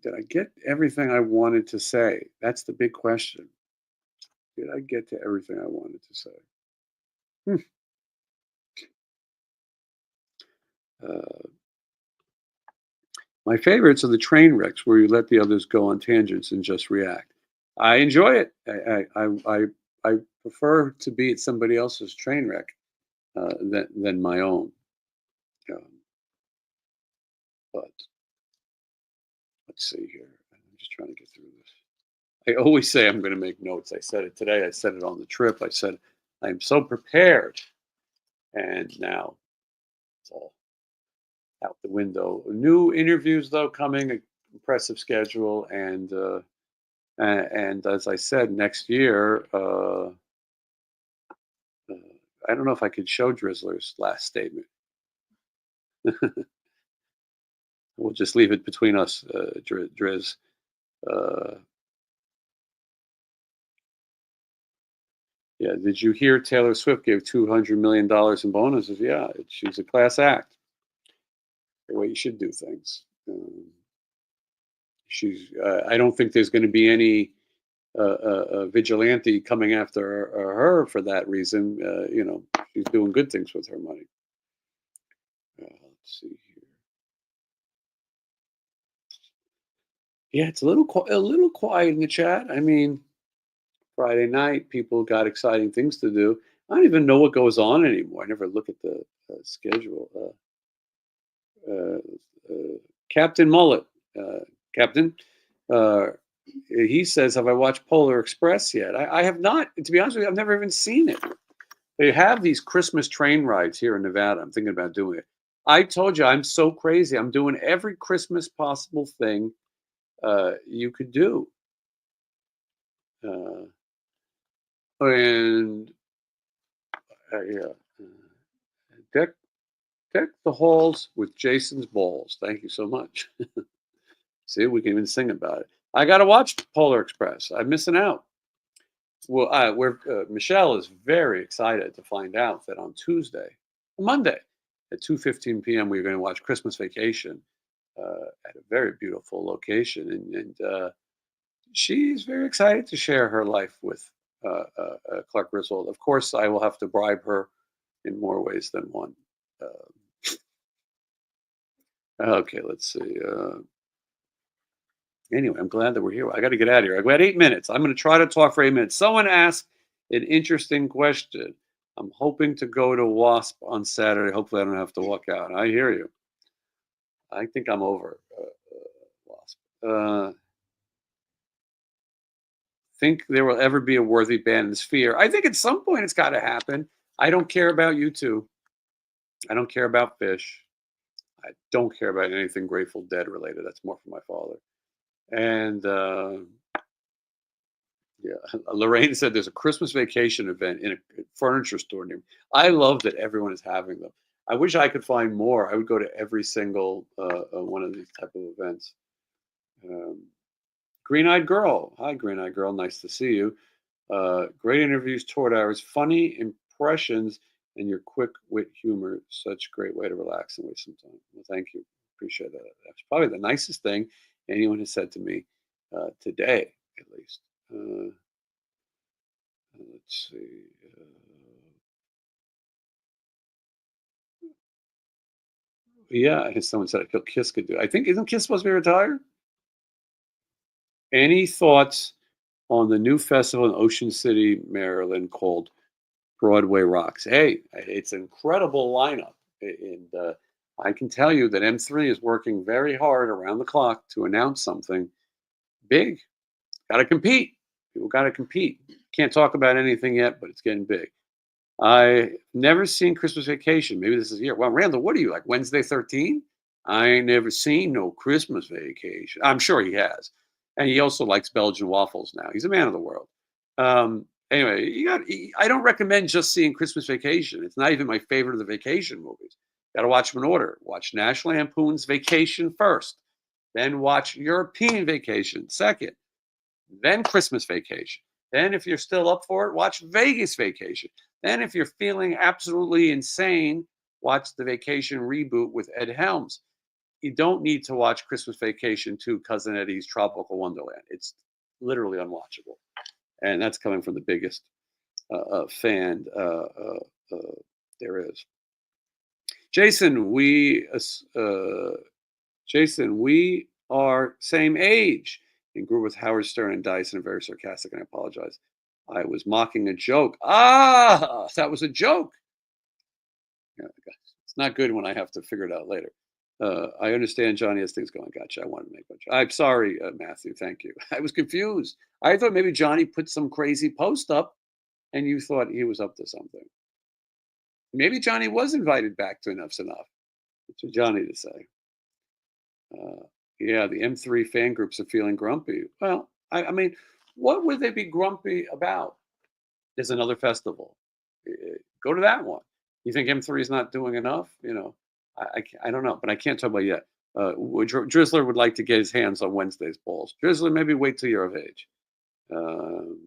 [SPEAKER 1] did I get everything I wanted to say? That's the big question. Did I get to everything I wanted to say? Hmm. Uh, my favorites are the train wrecks where you let the others go on tangents and just react. I enjoy it. I prefer to be at somebody else's train wreck than my own. Um, but let's see here. I'm just trying to get through this. I always say I'm going to make notes. I said it today. I said it on the trip. I said I am so prepared, and now it's all out the window. New interviews though coming, impressive schedule, and as I said, next year. I don't know if I could show Drizzler's last statement. We'll just leave it between us, Driz. Uh, yeah, did you hear Taylor Swift gave $200 million in bonuses? Yeah, she's a class act. The way you should do things. She's. I don't think there's going to be any vigilante coming after her for that reason. She's doing good things with her money. Let's see here. Yeah, it's a little quiet in the chat. I mean, Friday night, people got exciting things to do. I don't even know what goes on anymore. I never look at the schedule. Uh, Captain Mullet, Captain, uh, he says, "Have I watched Polar Express yet?" I have not. To be honest with you, I've never even seen it. They have these Christmas train rides here in Nevada. I'm thinking about doing it. I told you I'm so crazy. I'm doing every Christmas possible thing you could do. Uh, and yeah, deck deck the halls with Jason's balls. Thank you so much. See, we can even sing about it. I got to watch Polar Express. I'm missing out. Well, Michelle is very excited to find out that on Monday, at 2:15 p.m., we're going to watch Christmas Vacation at a very beautiful location, and she's very excited to share her life with Clark Griswold. Of course, I will have to bribe her in more ways than one. Okay, let's see. Anyway, I'm glad that we're here. I got to get out of here. I've got 8 minutes. I'm going to try to talk for 8 minutes. Someone asked an interesting question. I'm hoping to go to WASP on Saturday. Hopefully, I don't have to walk out. I hear you. I think I'm over WASP. Think there will ever be a worthy band in Sphere? I think at some point it's got to happen. I don't care about U2. I don't care about Fish. I don't care about anything Grateful Dead related. That's more for my father. And yeah, Lorraine said there's a Christmas Vacation event in a furniture store near me. I love that everyone is having them. I wish I could find more. I would go to every single one of these type of events. Green-eyed girl. Hi, green-eyed girl. Nice to see you. Great interviews, toward hours, funny impressions, and your quick wit humor. Such a great way to relax and waste some time. Well, thank you. Appreciate that. That's probably the nicest thing anyone has said to me today, at least. Let's see. Yeah, someone said Kiss could do. I think isn't Kiss supposed to be retired? Any thoughts on the new festival in Ocean City, Maryland, called Broadway Rocks? Hey, it's an incredible lineup, and I can tell you that M3 is working very hard around the clock to announce something big. Got to compete. People got to compete. Can't talk about anything yet, but it's getting big. I never seen Christmas Vacation. Maybe this is here. Well, Randall, what are you like Wednesday 13? I ain't never seen no Christmas Vacation. I'm sure he has, and he also likes Belgian waffles now. He's a man of the world. Anyway, I don't recommend just seeing Christmas Vacation. It's not even my favorite of the vacation movies. Got to watch them in order. Watch National Lampoon's Vacation first, then watch European Vacation second, then Christmas Vacation. Then, if you're still up for it, watch Vegas Vacation. Then, if you're feeling absolutely insane, watch the Vacation reboot with Ed Helms. You don't need to watch Christmas Vacation 2, Cousin Eddie's Tropical Wonderland. It's literally unwatchable. And that's coming from the biggest fan there is. Jason, we are same age and grew with Howard Stern and Dyson. Very sarcastic, and I apologize. I was mocking a joke. That was a joke. Yeah, it's not good when I have to figure it out later. I understand Johnny has things going. Gotcha. I wanted to make a joke. I'm sorry, Matthew. Thank you. I was confused. I thought maybe Johnny put some crazy post up and you thought he was up to something. Maybe Johnny was invited back to Enough's Enough. That's what Johnny to say. Yeah, the M3 fan groups are feeling grumpy. Well, I mean, what would they be grumpy about? There's another festival. Go to that one. You think M3 is not doing enough? I don't know, but I can't talk about it yet. Drizzler would like to get his hands on Wednesday's balls. Drizzler, maybe wait till you're of age. Um,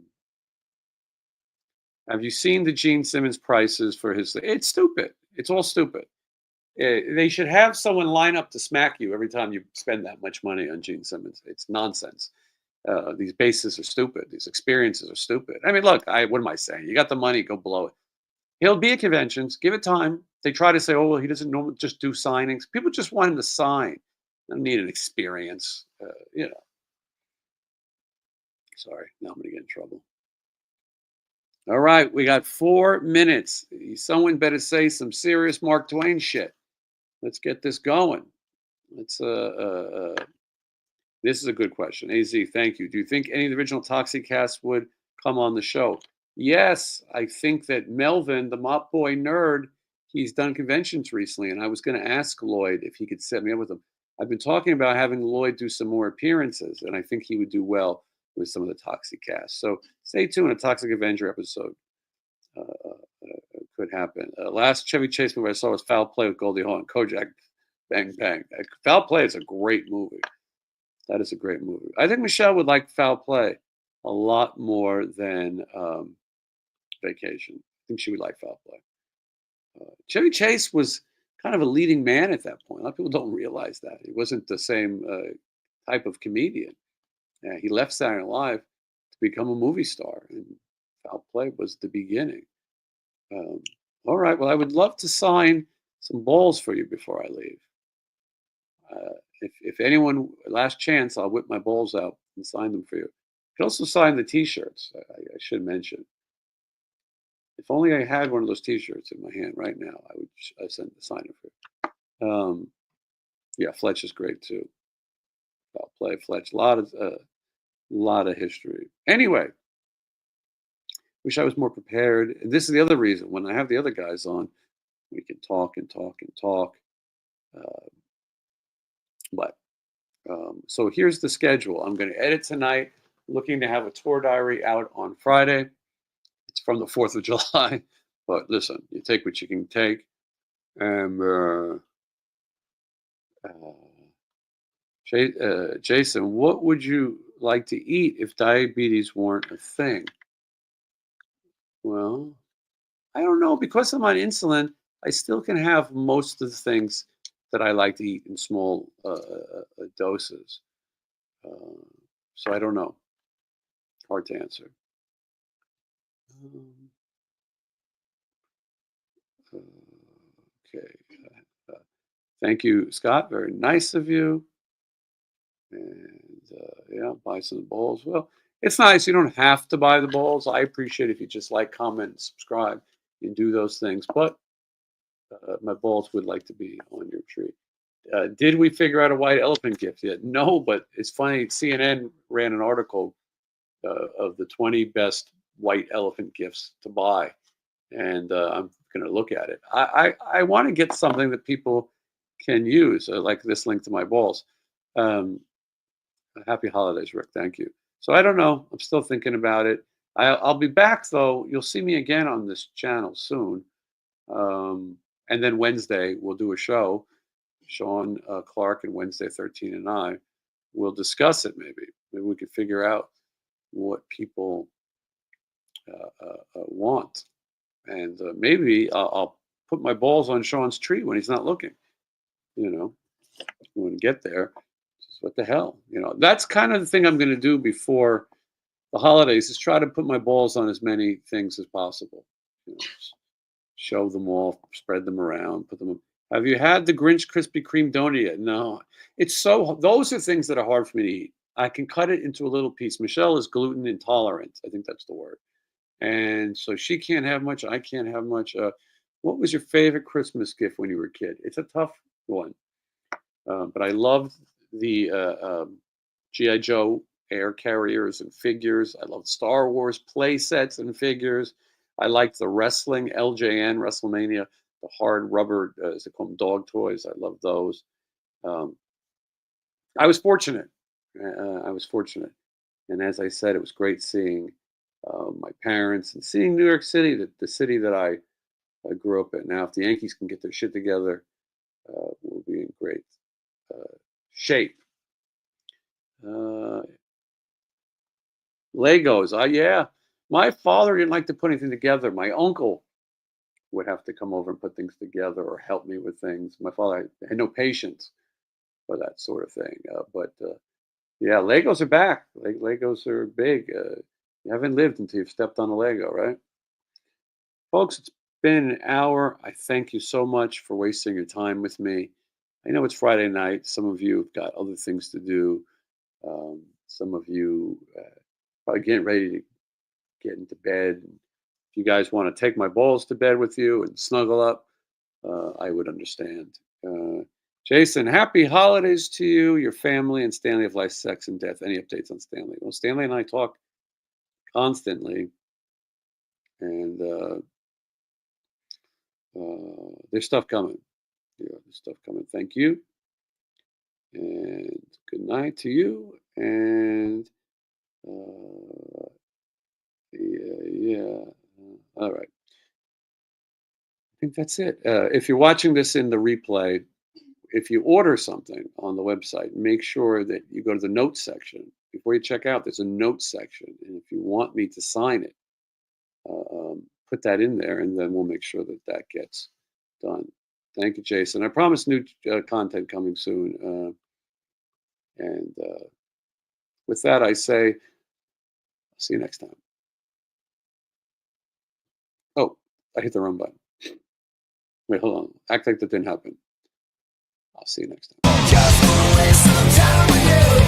[SPEAKER 1] have you seen the Gene Simmons prices for his? It's stupid. It's all stupid. They should have someone line up to smack you every time you spend that much money on Gene Simmons. It's nonsense. These bases are stupid. These experiences are stupid. I mean, look, what am I saying? You got the money, go blow it. He'll be at conventions. Give it time. They try to say, oh, well, he doesn't normally just do signings. People just want him to sign. They don't need an experience. Sorry, now I'm going to get in trouble. All right, we got 4 minutes. Someone better say some serious Mark Twain shit. Let's get this going. Let's. This is a good question. AZ, thank you. Do you think any of the original Toxic cast would come on the show? Yes, I think that Melvin, the Mop Boy nerd, he's done conventions recently, and I was going to ask Lloyd if he could set me up with him. I've been talking about having Lloyd do some more appearances, and I think he would do well with some of the Toxic cast. So stay tuned. A Toxic Avenger episode could happen. Last Chevy Chase movie I saw was Foul Play with Goldie Hawn and Kojak. Bang, bang. Foul Play is a great movie. That is a great movie. I think Michelle would like Foul Play a lot more than Vacation. I think she would like Foul Play. Chevy Chase was kind of a leading man at that point. A lot of people don't realize that. He wasn't the same type of comedian. He left Saturday Night Live to become a movie star, and Foul Play was the beginning. All right, well, I would love to sign some balls for you before I leave. If anyone, last chance, I'll whip my balls out and sign them for you. You can also sign the T-shirts, I should mention. If only I had one of those T-shirts in my hand right now, I would sign it for you. Yeah, Fletch is great too. I'll play Fletch. A lot of history. Anyway, wish I was more prepared. And this is the other reason. When I have the other guys on, we can talk and talk and talk. So here's the schedule. I'm going to edit tonight. Looking to have a tour diary out on Friday. It's from the 4th of July. But listen, you take what you can take. And Jason, what would you like to eat if diabetes weren't a thing? Well, I don't know. Because I'm on insulin, I still can have most of the things that I like to eat in small doses. So I don't know. Hard to answer. Okay. Thank you, Scott. Very nice of you. And yeah, buy some balls. Well, it's nice. You don't have to buy the balls. I appreciate if you just like, comment, and subscribe. You can do those things. But my balls would like to be on your tree. Did we figure out a white elephant gift yet? No, but it's funny. CNN ran an article of the 20 best white elephant gifts to buy, and I'm going to look at it. I want to get something that people can use, like this link to my balls. Happy holidays, Rick. Thank you. So I don't know. I'm still thinking about it. I'll be back, though. You'll see me again on this channel soon. And then Wednesday, we'll do a show. Sean Clark and Wednesday 13 and I will discuss it, maybe. Maybe we could figure out what people want. And maybe I'll put my balls on Sean's tree when he's not looking. When we get there. What the hell? That's kind of the thing I'm going to do before the holidays is try to put my balls on as many things as possible. Show them all, spread them around, put them. Have you had the Grinch Krispy Kreme donut yet? No. Those are things that are hard for me to eat. I can cut it into a little piece. Michelle is gluten intolerant. I think that's the word. And so she can't have much. I can't have much. What was your favorite Christmas gift when you were a kid? It's a tough one. But I loved the G.I. Joe air carriers and figures. I loved Star Wars play sets and figures. I liked the wrestling, LJN, WrestleMania, the hard rubber, as they call them, dog toys. I loved those. I was fortunate. And as I said, it was great seeing my parents and seeing New York City, the city that I grew up in. Now, if the Yankees can get their shit together, we'll be in great shape. Legos. Yeah. My father didn't like to put anything together. My uncle would have to come over and put things together or help me with things. My father had no patience for that sort of thing. Yeah, Legos are back. Legos are big. You haven't lived until you've stepped on a Lego, right? Folks, it's been an hour. I thank you so much for wasting your time with me. I know it's Friday night. Some of you have got other things to do. Some of you probably getting ready to get into bed. If you guys want to take my balls to bed with you and snuggle up, I would understand. Jason, happy holidays to you, your family, and Stanley of Life, Sex, and Death. Any updates on Stanley? Well, Stanley and I talk constantly, and there's stuff coming. Yeah, there's stuff coming. Thank you, and good night to you. And yeah. All right. I think that's it. If you're watching this in the replay, if you order something on the website, make sure that you go to the notes section. Before you check out, there's a notes section. And if you want me to sign it, put that in there, and then we'll make sure that that gets done. Thank you, Jason. I promise new content coming soon. And with that, I say, I'll see you next time. Oh, I hit the wrong button. Wait, hold on. Act like that didn't happen. I'll see you next time. Just wanna waste some time with you.